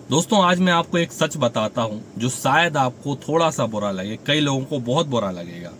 दोस्तों आज मैं आपको एक सच बताता हूं जो शायद आपको थोड़ा सा बुरा लगे, कई लोगों को बहुत बुरा लगेगा।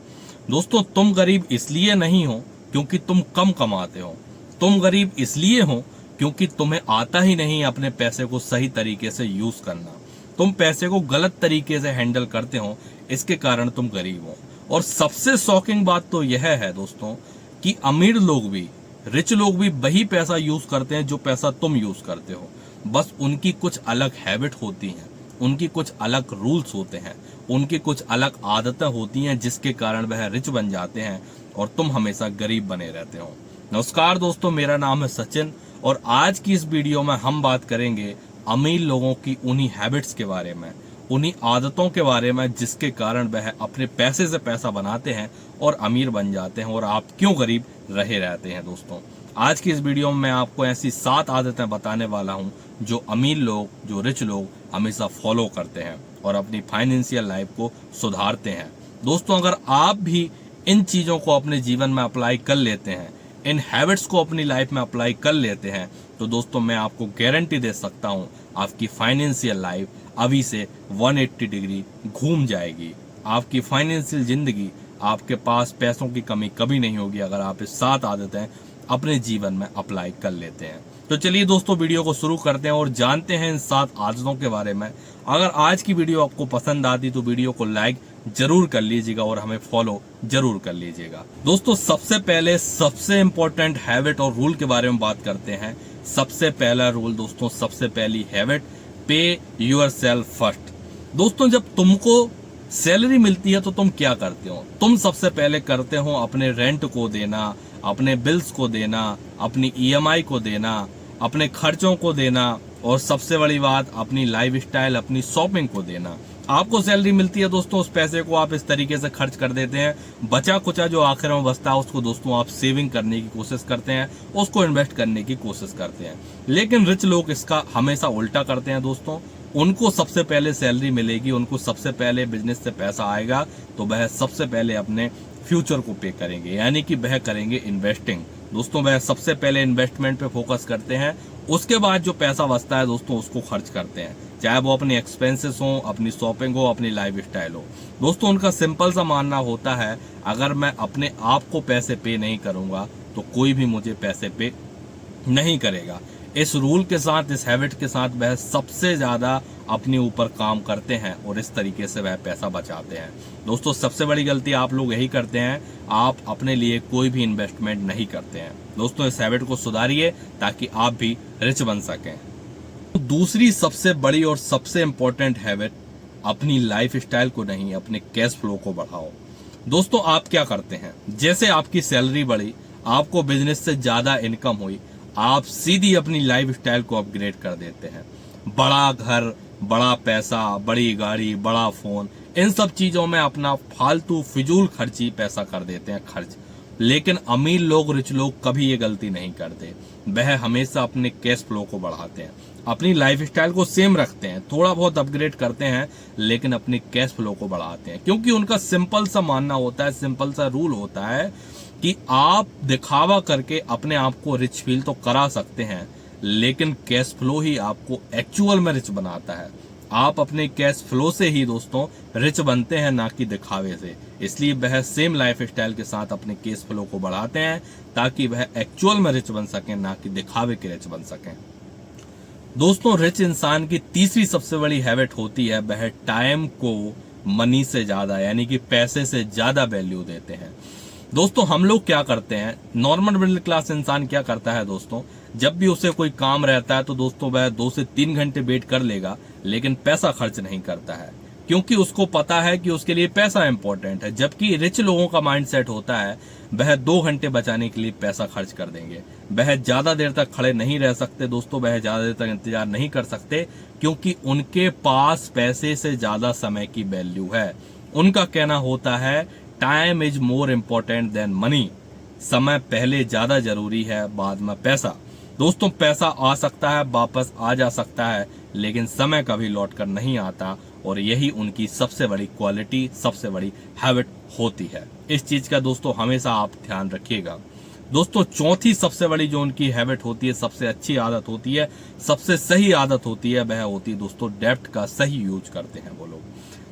दोस्तों तुम गरीब इसलिए नहीं हो क्योंकि तुम कम कमाते हो। तुम गरीब इसलिए हो क्योंकि तुम्हें आता ही नहीं अपने पैसे को सही तरीके से यूज करना। तुम पैसे को गलत तरीके से हैंडल करते हो, इसके कारण तुम गरीब हो। और सबसे शॉकिंग बात तो यह है दोस्तों कि अमीर लोग भी, रिच लोग भी वही पैसा यूज करते हैं जो पैसा तुम यूज करते हो। बस उनकी कुछ अलग हैबिट होती हैं, उनकी कुछ अलग रूल्स होते हैं, उनकी कुछ अलग आदतें होती हैं जिसके कारण वह रिच बन जाते हैं और तुम हमेशा गरीब बने रहते हो। नमस्कार दोस्तों, मेरा नाम है सचिन और आज की इस वीडियो में हम बात करेंगे अमीर लोगों की उन्हीं हैबिट्स के बारे में, उन्हीं आदतों के बारे में जिसके कारण वह अपने पैसे से पैसा बनाते हैं और अमीर बन जाते हैं और आप क्यों गरीब रहे रहते हैं। दोस्तों आज की इस वीडियो में मैं आपको ऐसी 7 आदतें बताने वाला हूं जो अमीर लोग, जो रिच लोग हमेशा फॉलो करते हैं और अपनी फाइनेंशियल लाइफ को सुधारते हैं। दोस्तों अगर आप भी इन चीजों को अपने जीवन में अप्लाई कर लेते हैं, इन हैबिट्स को अपनी लाइफ में अप्लाई कर लेते हैं, तो दोस्तों मैं आपको गारंटी दे सकता हूं आपकी फाइनेंशियल लाइफ अभी से 180 डिग्री घूम जाएगी। आपकी फाइनेंशियल जिंदगी, आपके पास पैसों की कमी कभी नहीं होगी अगर आप इस 7 आदतें अपने जीवन में अप्लाई कर लेते हैं। तो चलिए दोस्तों वीडियो को शुरू करते हैं और जानते हैं इन 7 आदतों के बारे में। अगर आज की वीडियो आपको पसंद आती तो वीडियो को लाइक जरूर कर लीजिएगा और हमें फॉलो जरूर कर लीजिएगा। दोस्तों सबसे पहले सबसे इंपॉर्टेंट हैबिट और रूल के बारे में बात करते हैं। सबसे पहला रूल दोस्तों, सबसे पहली हैबिट, पे योर सेल्फ फर्स्ट। दोस्तों जब तुमको सैलरी मिलती है तो तुम क्या करते हो? तुम सबसे पहले करते हो अपने रेंट को देना, अपने बिल्स को देना, अपनी ईएमआई को देना, अपने खर्चों को देना और सबसे बड़ी बात अपनी लाइफस्टाइल, अपनी शॉपिंग को देना। आपको सैलरी मिलती है दोस्तों, उस पैसे को आप इस तरीके से खर्च कर देते हैं, बचा कुचा जो आखिर में बचता है उसको दोस्तों आप सेविंग करने की कोशिश करते हैं, उसको इन्वेस्ट करने की कोशिश करते हैं। लेकिन रिच लोग इसका हमेशा उल्टा करते हैं दोस्तों। उनको सबसे पहले सैलरी मिलेगी, उनको सबसे पहले बिजनेस से पैसा आएगा तो वह सबसे पहले अपने फ्यूचर को पे करेंगे, यानी कि वह करेंगे इन्वेस्टिंग। दोस्तों वह सबसे पहले इन्वेस्टमेंट पे फोकस करते हैं, उसके बाद जो पैसा बचता है दोस्तों उसको खर्च करते हैं, चाहे वो अपने एक्सपेंसेस हो, अपनी शॉपिंग हो, अपनी लाइफस्टाइल हो। दोस्तों उनका सिंपल सा मानना होता है अगर मैं अपने आप को पैसे पे नहीं करूंगा तो कोई भी मुझे पैसे पे नहीं करेगा। इस रूल के साथ, इस हैबिट के साथ वह सबसे ज्यादा अपने ऊपर काम करते हैं और इस तरीके से वह पैसा बचाते हैं। दोस्तों सबसे बड़ी गलती आप लोग यही करते हैं, आप अपने लिए कोई भी इन्वेस्टमेंट नहीं करते हैं। दोस्तों इस हैबिट को सुधारिए ताकि आप भी रिच बन सकें। दूसरी सबसे बड़ी और सबसे इंपॉर्टेंट हैबिट, अपनी लाइफस्टाइल को नहीं, अपने कैश फ्लो को बढ़ाओ। दोस्तों आप क्या करते हैं, जैसे आपकी सैलरी बढ़ी, आपको बिजनेस से ज्यादा इनकम हुई, आप सीधी अपनी लाइफस्टाइल को अपग्रेड कर देते हैं। बड़ा घर, बड़ा पैसा, बड़ी गाड़ी, बड़ा फोन, इन सब चीजों में अपना फालतू फिजूल खर्ची पैसा कर देते हैं खर्च। लेकिन अमीर लोग, रिच लोग कभी ये गलती नहीं करते। वह हमेशा अपने कैश फ्लो को बढ़ाते हैं, अपनी लाइफस्टाइल को सेम रखते हैं, थोड़ा बहुत अपग्रेड करते हैं लेकिन अपने कैश फ्लो को बढ़ाते हैं। क्योंकि उनका सिंपल सा मानना होता है, सिंपल सा रूल होता है कि आप दिखावा करके अपने आप को रिच फील तो करा सकते हैं लेकिन कैश फ्लो ही आपको एक्चुअल में रिच बनाता है। आप अपने कैश फ्लो से ही दोस्तों रिच बनते हैं, ना कि दिखावे से। इसलिए वह सेम लाइफस्टाइल के साथ अपने कैश फ्लो को बढ़ाते हैं ताकि वह एक्चुअल में रिच बन सकें, ना कि दिखावे के रिच बन सकें। दोस्तों रिच इंसान की तीसरी सबसे बड़ी हैबिट होती है वह टाइम को मनी से ज्यादा, यानी कि पैसे से ज्यादा वैल्यू देते हैं। दोस्तों हम लोग क्या करते हैं, नॉर्मल मिडिल क्लास इंसान क्या करता है दोस्तों, जब भी उसे कोई काम रहता है तो दोस्तों वह 2 से 3 घंटे वेट कर लेगा लेकिन पैसा खर्च नहीं करता है, क्योंकि उसको पता है कि उसके लिए पैसा इंपॉर्टेंट है। जबकि रिच लोगों का माइंडसेट होता है वह 2 घंटे बचाने के लिए पैसा खर्च कर देंगे। वह ज्यादा देर तक खड़े नहीं रह सकते दोस्तों, वह ज्यादा देर तक इंतजार नहीं कर सकते क्योंकि उनके पास पैसे से ज्यादा समय की वैल्यू है। उनका कहना होता है time is more important then money. समय पहले ज्यादा जरूरी है, बाद में पैसा। दोस्तों पैसा आ सकता है, वापस आ जा सकता है, लेकिन समय कभी लौट कर नहीं आता और यही उनकी सबसे बड़ी क्वालिटी, सबसे बड़ी हैबिट होती है। इस चीज का दोस्तों हमेशा आप ध्यान रखिएगा। दोस्तों चौथी सबसे बड़ी जो उनकी हैबिट होती है, सबसे अच्छी आदत होती है, सबसे सही आदत होती है, वह होती है दोस्तों डेब्ट का सही यूज करते हैं वो लोग।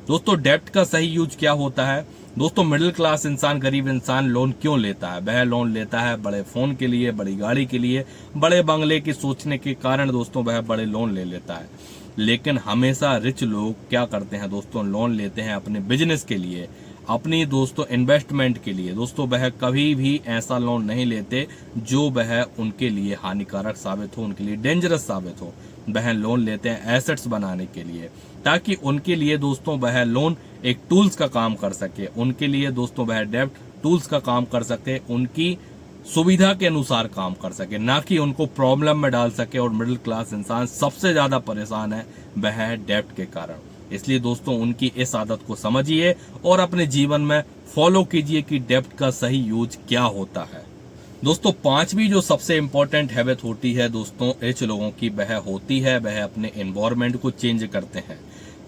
दोस्तों डेब्ट का सही यूज क्या होता है? दोस्तों मिडिल क्लास इंसान, गरीब इंसान लोन क्यों लेता है? वह लोन लेता है बड़े फोन के लिए, बड़ी गाड़ी के लिए, बड़े बंगले की सोचने के कारण दोस्तों वह बड़े लोन ले लेता है। लेकिन हमेशा रिच लोग क्या करते हैं दोस्तों? लोन लेते हैं अपने बिजनेस के लिए, अपनी दोस्तों इन्वेस्टमेंट के लिए। दोस्तों वह कभी भी ऐसा लोन नहीं लेते जो वह उनके लिए हानिकारक साबित हो, उनके लिए डेंजरस साबित हो। वह लोन लेते हैं एसेट्स बनाने के लिए, ताकि उनके लिए दोस्तों वह लोन एक टूल्स का काम कर सके। उनके लिए दोस्तों वह डेब्ट टूल्स का काम कर सके, उनकी सुविधा के अनुसार काम कर सके, ना कि उनको प्रॉब्लम में डाल सके। और मिडिल क्लास इंसान सबसे ज्यादा परेशान है वह है डेब्ट के कारण। इसलिए दोस्तों उनकी इस आदत को समझिए और अपने जीवन में फॉलो कीजिए कि डेब्ट का सही यूज क्या होता है। दोस्तों पांचवी जो सबसे इंपॉर्टेंट हैबिट होती है दोस्तों रिच लोगों की, वह होती है वह अपने एनवायरनमेंट को चेंज करते हैं।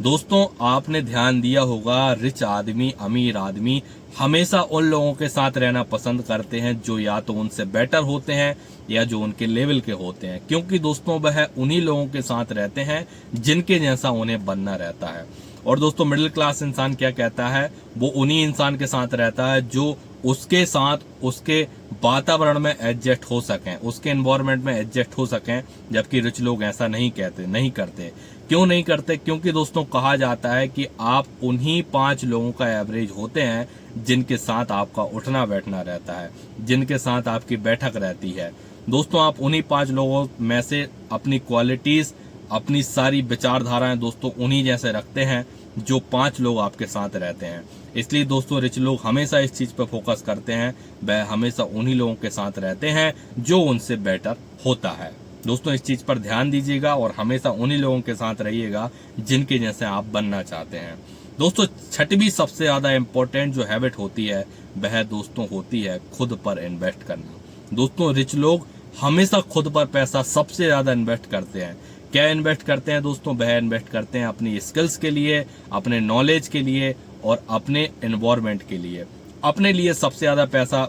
दोस्तों आपने ध्यान दिया होगा, रिच आदमी, अमीर आदमी हमेशा उन लोगों के साथ रहना पसंद करते हैं जो या तो उनसे बेटर होते हैं या जो उनके लेवल के होते हैं, क्योंकि दोस्तों वह उन्हीं लोगों के साथ रहते हैं जिनके जैसा उन्हें बनना रहता है। और दोस्तों मिडिल क्लास इंसान क्या कहता है? वो उन्हीं इंसान के साथ रहता है जो उसके साथ उसके वातावरण में एडजस्ट हो सकें, उसके एनवायरनमेंट में एडजस्ट हो सकें। जबकि रिच लोग ऐसा नहीं करते। क्यों नहीं करते? क्योंकि दोस्तों कहा जाता है कि आप उन्हीं 5 लोगों का एवरेज होते हैं जिनके साथ आपका उठना बैठना रहता है, जिनके साथ आपकी बैठक रहती है। दोस्तों आप उन्हीं 5 लोगों में से अपनी क्वालिटीज, अपनी सारी विचारधाराएं दोस्तों उन्हीं जैसे रखते हैं जो 5 लोग आपके साथ रहते हैं। इसलिए दोस्तों रिच लोग हमेशा इस चीज पर फोकस करते हैं, वह हमेशा उन्हीं लोगों के साथ रहते हैं जो उनसे बेटर होता है। दोस्तों इस चीज पर ध्यान दीजिएगा और हमेशा उन्हीं लोगों के साथ रहिएगा जिनके जैसे आप बनना चाहते हैं। दोस्तों छठवीं सबसे ज्यादा इंपॉर्टेंट जो हैबिट होती है वह दोस्तों होती है खुद पर इन्वेस्ट करना। दोस्तों रिच लोग हमेशा खुद पर पैसा सबसे ज्यादा इन्वेस्ट करते हैं। क्या इन्वेस्ट करते हैं दोस्तों? वह इन्वेस्ट करते हैं अपनी स्किल्स के लिए, अपने नॉलेज के लिए और अपने एनवायरनमेंट के लिए। अपने लिए सबसे ज्यादा पैसा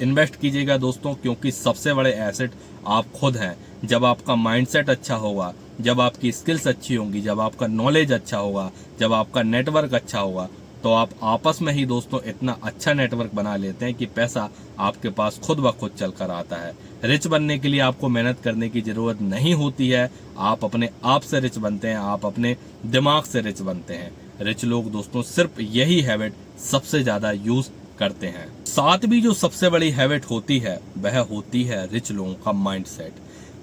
इन्वेस्ट कीजिएगा दोस्तों, क्योंकि सबसे बड़े एसेट आप खुद हैं। जब आपका माइंडसेट अच्छा होगा, जब आपकी स्किल्स अच्छी होंगी, जब आपका नॉलेज अच्छा होगा, जब आपका नेटवर्क अच्छा होगा, तो आप आपस में ही दोस्तों इतना अच्छा नेटवर्क बना लेते हैं कि पैसा आपके पास खुद ब खुद चल कर आता है। रिच बनने के लिए आपको मेहनत करने की जरूरत नहीं होती है, आप अपने आप से रिच बनते हैं, आप अपने दिमाग से रिच बनते हैं। रिच लोग दोस्तों सिर्फ यही हैबिट सबसे ज्यादा यूज करते हैं। सातवीं जो सबसे बड़ी हैबिट होती है वह होती है रिच लोगों का माइंडसेट।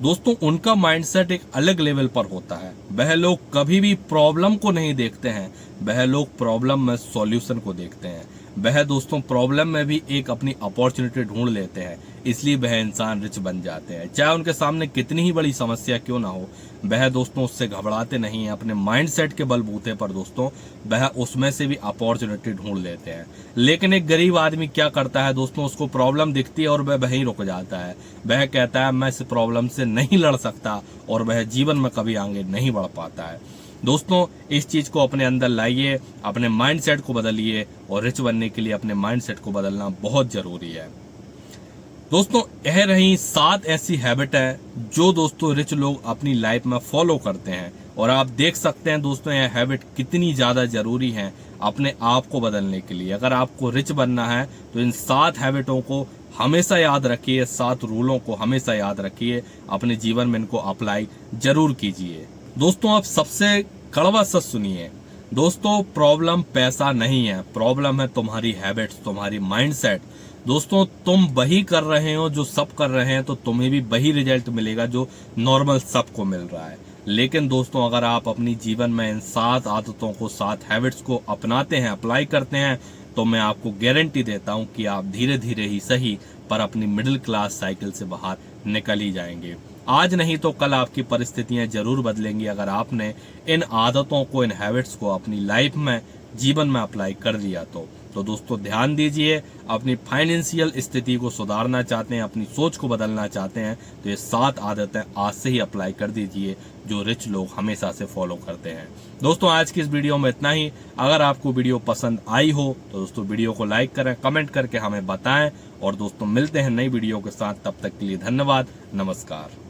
दोस्तों उनका माइंडसेट एक अलग लेवल पर होता है। वह लोग कभी भी प्रॉब्लम को नहीं देखते हैं, वह लोग प्रॉब्लम में सॉल्यूशन को देखते हैं। वह दोस्तों प्रॉब्लम में भी एक अपनी अपॉर्चुनिटी ढूंढ लेते हैं, इसलिए वह इंसान रिच बन जाते हैं। चाहे उनके सामने कितनी ही बड़ी समस्या क्यों ना हो, वह दोस्तों उससे घबराते नहीं है। अपने माइंडसेट के बलबूते पर दोस्तों वह उसमें से भी अपॉर्चुनिटी ढूंढ लेते हैं। लेकिन एक गरीब आदमी क्या करता है दोस्तों? उसको प्रॉब्लम दिखती है और वह वहीं रुक जाता है। वह कहता है मैं इस प्रॉब्लम से नहीं लड़ सकता और वह जीवन में कभी आगे नहीं बढ़ पाता है। दोस्तों इस चीज को अपने अंदर लाइए, अपने माइंडसेट को बदलिए और रिच बनने के लिए अपने माइंडसेट को बदलना बहुत जरूरी है। दोस्तों यह रही 7 ऐसी हैबिट है जो दोस्तों रिच लोग अपनी लाइफ में फॉलो करते हैं और आप देख सकते हैं दोस्तों यह हैबिट कितनी ज्यादा जरूरी है अपने आप को बदलने के लिए। अगर आपको रिच बनना है तो इन 7 हैबिटों को हमेशा याद रखिए, 7 रूलों को हमेशा याद रखिए, अपने जीवन में इनको अप्लाई जरूर कीजिए। दोस्तों आप सबसे कड़वा सच सुनिए, दोस्तों प्रॉब्लम पैसा नहीं है, प्रॉब्लम है तुम्हारी हैबिट्स, तुम्हारी माइंडसेट। दोस्तों तुम वही कर रहे हो जो सब कर रहे हैं तो तुम्हें भी वही रिजल्ट मिलेगा जो नॉर्मल सबको मिल रहा है। लेकिन दोस्तों अगर आप अपनी जीवन में इन 7 आदतों को, 7 हैबिट्स को अपनाते हैं, अप्लाई करते हैं, तो मैं आपको गारंटी देता हूं कि आप धीरे धीरे ही सही पर अपनी मिडिल क्लास साइकिल से बाहर निकल ही जाएंगे। आज नहीं तो कल आपकी परिस्थितियां जरूर बदलेंगी अगर आपने इन आदतों को, इन हैबिट्स को अपनी लाइफ में, जीवन में अप्लाई कर दिया तो। तो दोस्तों ध्यान दीजिए, अपनी फाइनेंशियल स्थिति को सुधारना चाहते हैं, अपनी सोच को बदलना चाहते हैं, तो ये 7 आदतें आज से ही अप्लाई कर दीजिए जो रिच लोग हमेशा से फॉलो करते हैं। दोस्तों आज की इस वीडियो में इतना ही। अगर आपको वीडियो पसंद आई हो तो दोस्तों वीडियो को लाइक करें, कमेंट करके हमें बताएं, और दोस्तों मिलते हैं नई वीडियो के साथ। तब तक के लिए धन्यवाद, नमस्कार।